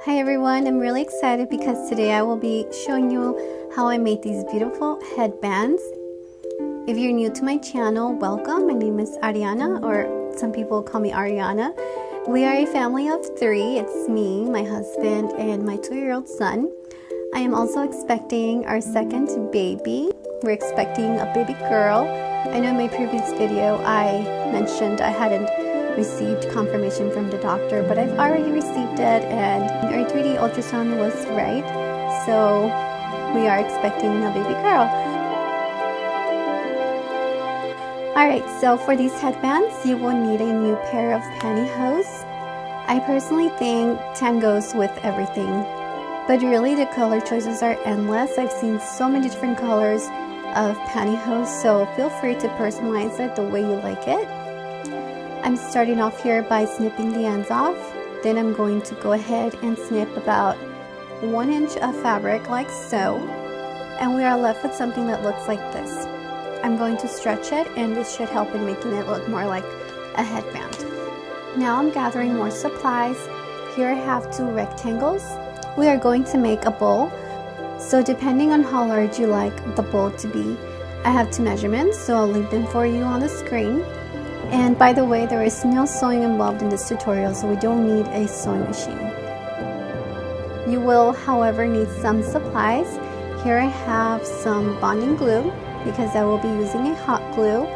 Hi everyone, I'm really excited because today I will be showing you how I made these beautiful headbands. If you're new to my channel, welcome. My name is Ariana, or some people call me Ariana. We are a family of 3. It's me, my husband, and my 2-year-old son. I am also expecting our second baby. We're expecting a baby girl. I know in my previous video I mentioned I hadn't received confirmation from the doctor, but I've already received it and our 3D ultrasound was right, so we are expecting a baby girl. Alright, so for these headbands you will need a new pair of pantyhose. I personally think tan goes with everything, but really the color choices are endless. I've seen so many different colors of pantyhose, so feel free to personalize it the way you like it. I'm starting off here by snipping the ends off. Then I'm going to go ahead and snip about 1 inch of fabric like so. And we are left with something that looks like this. I'm going to stretch it, and this should help in making it look more like a headband. Now I'm gathering more supplies. Here I have 2 rectangles. We are going to make a bowl. So depending on how large you like the bowl to be, I have 2 measurements, so I'll leave them for you on the screen. And by the way, there is no sewing involved in this tutorial, so we don't need a sewing machine. You will, however, need some supplies. Here I have some bonding glue because I will be using a hot glue.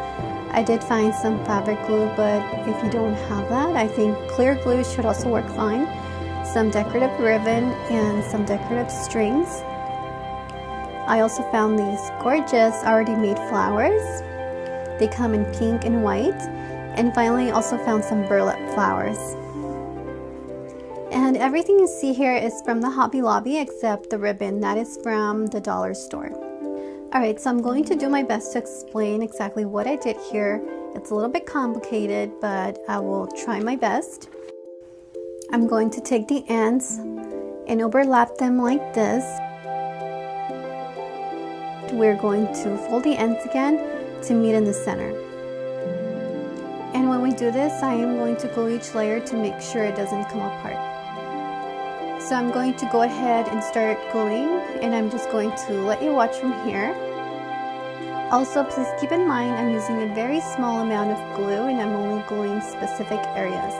I did find some fabric glue, but if you don't have that, I think clear glue should also work fine. Some decorative ribbon and some decorative strings. I also found these gorgeous already made flowers. They come in pink and white. And finally, I also found some burlap flowers. And everything you see here is from the Hobby Lobby except the ribbon. That is from the dollar store. Alright, so I'm going to do my best to explain exactly what I did here. It's a little bit complicated, but I will try my best. I'm going to take the ends and overlap them like this. We're going to fold the ends again to meet in the center. And when we do this, I am going to glue each layer to make sure it doesn't come apart. So I'm going to go ahead and start gluing, and I'm just going to let you watch from here. Also, please keep in mind I'm using a very small amount of glue and I'm only gluing specific areas.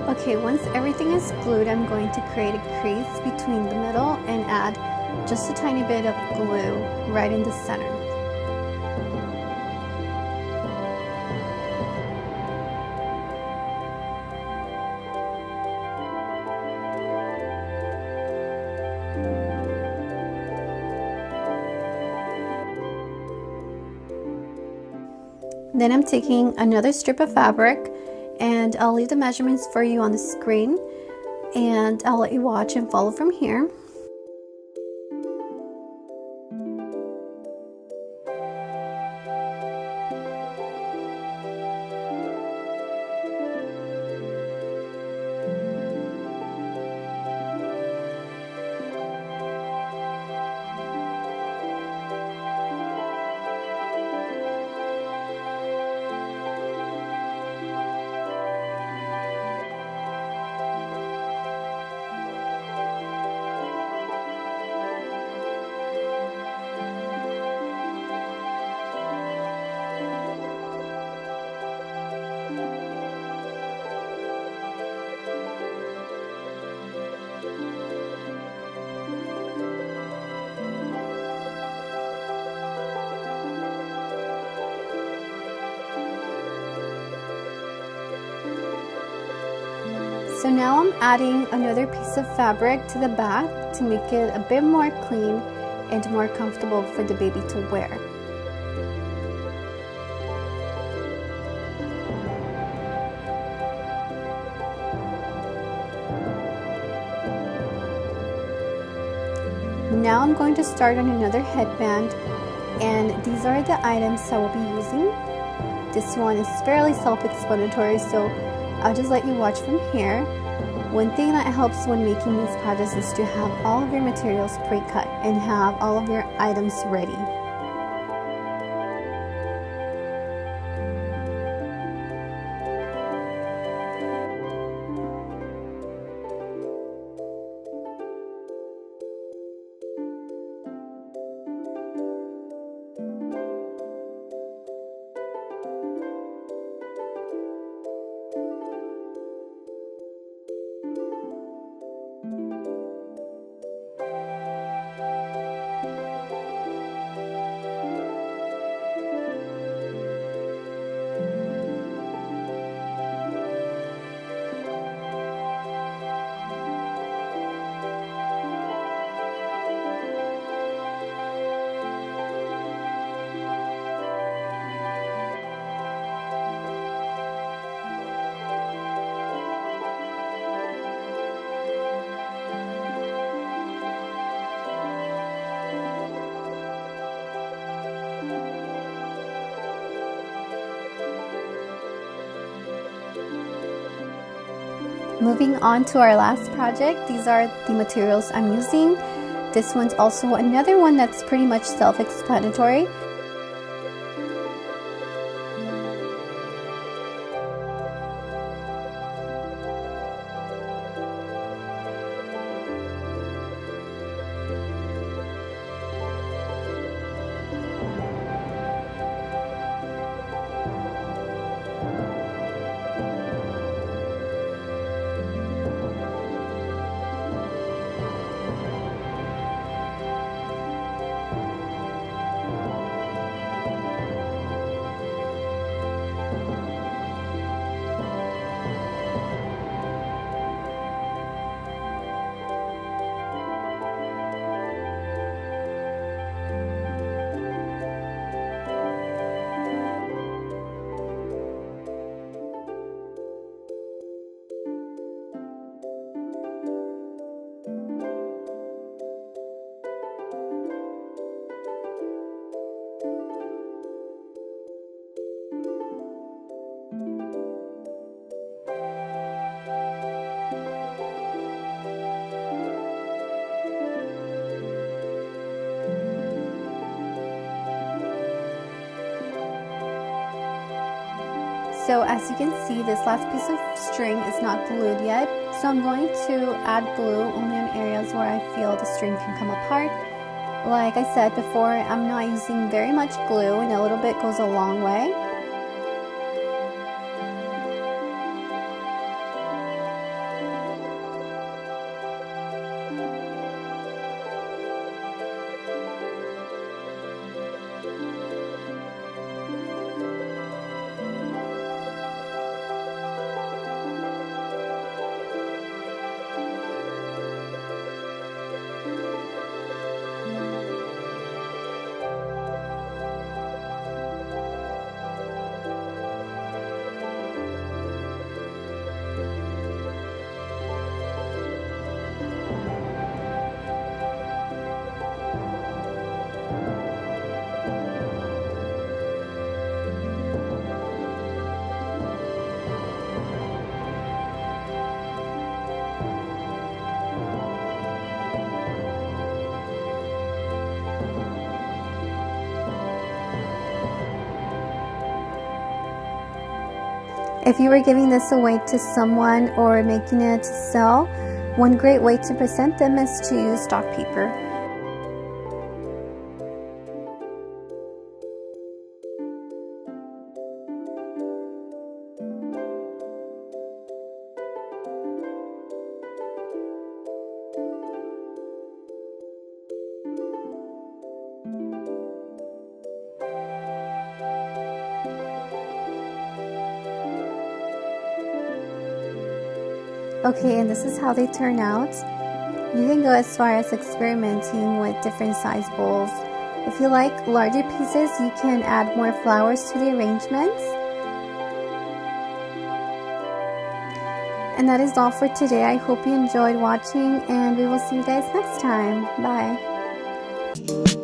Okay, once everything is glued, I'm going to create a crease between the middle and add just a tiny bit of glue right in the center. Then I'm taking another strip of fabric, and I'll leave the measurements for you on the screen, and I'll let you watch and follow from here. So now I'm adding another piece of fabric to the back to make it a bit more clean and more comfortable for the baby to wear. Now I'm going to start on another headband, and these are the items I will be using. This one is fairly self-explanatory, so I'll just let you watch from here. One thing that helps when making these patches is to have all of your materials pre-cut and have all of your items ready. Moving on to our last project, these are the materials I'm using. This one's also another one that's pretty much self-explanatory. So as you can see, this last piece of string is not glued yet. So I'm going to add glue only on areas where I feel the string can come apart. Like I said before, I'm not using very much glue, and a little bit goes a long way. If you were giving this away to someone or making it to sell, one great way to present them is to use stock paper. Okay, and this is how they turn out. You can go as far as experimenting with different size bowls. If you like larger pieces, you can add more flowers to the arrangements. And that is all for today. I hope you enjoyed watching, and we will see you guys next time. Bye.